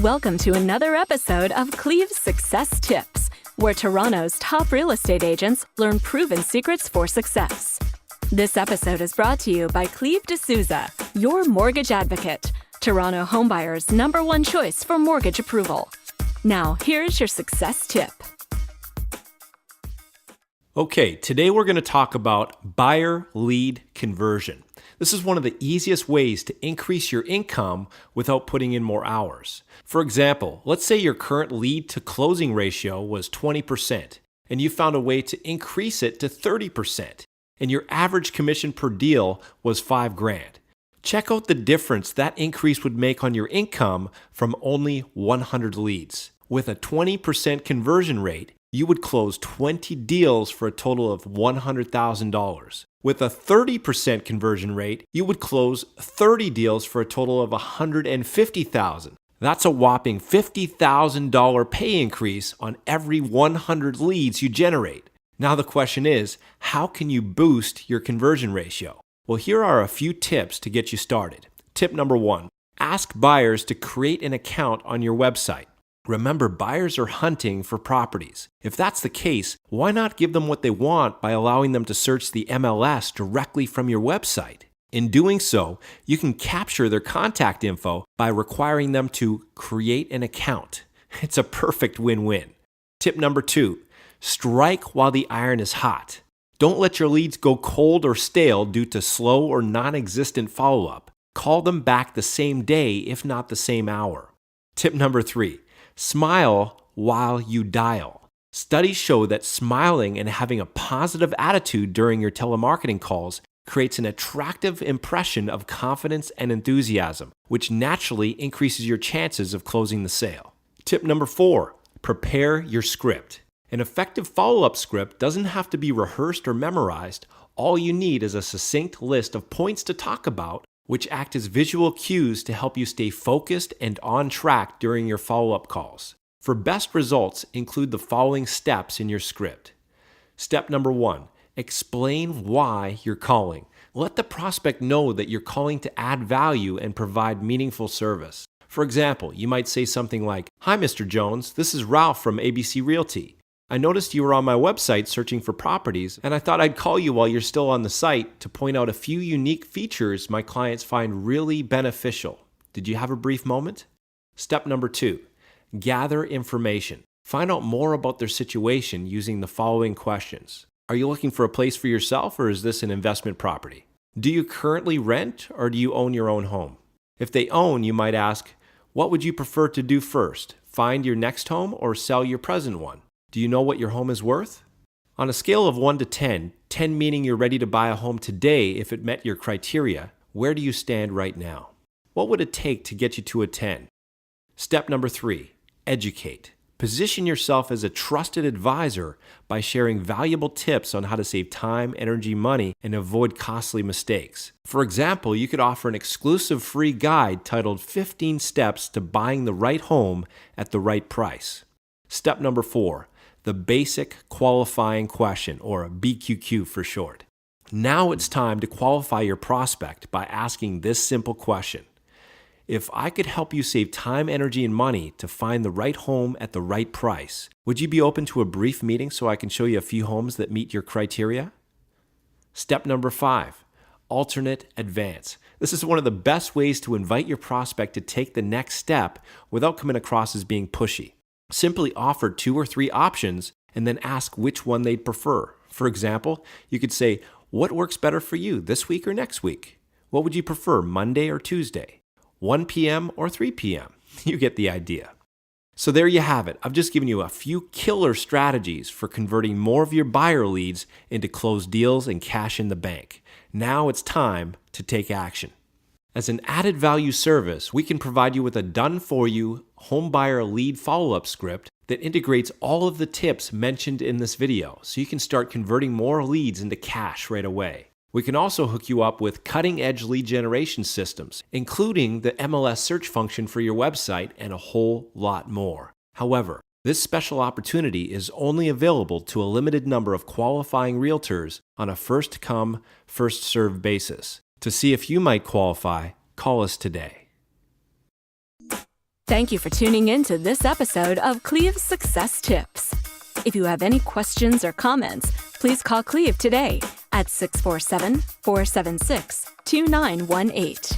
Welcome to another episode of Cleve's Success Tips, where Toronto's top real estate agents learn proven secrets for success. This episode is brought to you by Cleve DeSouza, your mortgage advocate, Toronto homebuyers' #1 choice for mortgage approval. Now, here's your success tip. Okay, today we're going to talk about buyer lead conversion. This is one of the easiest ways to increase your income without putting in more hours. For example, let's say your current lead to closing ratio was 20% and you found a way to increase it to 30% and your average commission per deal was $5,000. Check out the difference that increase would make on your income from only 100 leads. With a 20% conversion rate, you would close 20 deals for a total of $100,000. With a 30% conversion rate, you would close 30 deals for a total of $150,000. That's a whopping $50,000 pay increase on every 100 leads you generate. Now the question is, how can you boost your conversion ratio? Well, here are a few tips to get you started. Tip number 1, ask buyers to create an account on your website. Remember, buyers are hunting for properties. If that's the case, why not give them what they want by allowing them to search the MLS directly from your website? In doing so, you can capture their contact info by requiring them to create an account. It's a perfect win-win. Tip number 2, strike while the iron is hot. Don't let your leads go cold or stale due to slow or non-existent follow-up. Call them back the same day, if not the same hour. Tip number 3, smile while you dial. Studies show that smiling and having a positive attitude during your telemarketing calls creates an attractive impression of confidence and enthusiasm, which naturally increases your chances of closing the sale. Tip number 4, prepare your script. An effective follow-up script doesn't have to be rehearsed or memorized. All you need is a succinct list of points to talk about, which act as visual cues to help you stay focused and on track during your follow-up calls. For best results, include the following steps in your script. Step number 1, explain why you're calling. Let the prospect know that you're calling to add value and provide meaningful service. For example, you might say something like, "Hi, Mr. Jones, this is Ralph from ABC Realty. I noticed you were on my website searching for properties, and I thought I'd call you while you're still on the site to point out a few unique features my clients find really beneficial. Did you have a brief moment?" Step number 2, gather information. Find out more about their situation using the following questions. Are you looking for a place for yourself, or is this an investment property? Do you currently rent, or do you own your own home? If they own, you might ask, what would you prefer to do first? Find your next home or sell your present one? Do you know what your home is worth? On a scale of 1 to 10, 10 meaning you're ready to buy a home today if it met your criteria, where do you stand right now? What would it take to get you to a 10? Step number 3, educate. Position yourself as a trusted advisor by sharing valuable tips on how to save time, energy, money, and avoid costly mistakes. For example, you could offer an exclusive free guide titled 15 Steps to Buying the Right Home at the Right Price. Step number 4, the basic qualifying question, or BQQ for short. Now it's time to qualify your prospect by asking this simple question. If I could help you save time, energy, and money to find the right home at the right price, would you be open to a brief meeting so I can show you a few homes that meet your criteria? Step number 5, alternate advance. This is one of the best ways to invite your prospect to take the next step without coming across as being pushy. Simply offer 2 or 3 options and then ask which one they'd prefer. For example, you could say, what works better for you, this week or next week? What would you prefer, Monday or Tuesday? 1 p.m. or 3 p.m.? You get the idea. So there you have it. I've just given you a few killer strategies for converting more of your buyer leads into closed deals and cash in the bank. Now it's time to take action. As an added value service, we can provide you with a done-for-you home buyer lead follow-up script that integrates all of the tips mentioned in this video, so you can start converting more leads into cash right away. We can also hook you up with cutting-edge lead generation systems, including the MLS search function for your website and a whole lot more. However, this special opportunity is only available to a limited number of qualifying realtors on a first-come, first-served basis. To see if you might qualify, call us today. Thank you for tuning in to this episode of Cleve Success Tips. If you have any questions or comments, please call Cleve today at 647-476-2918.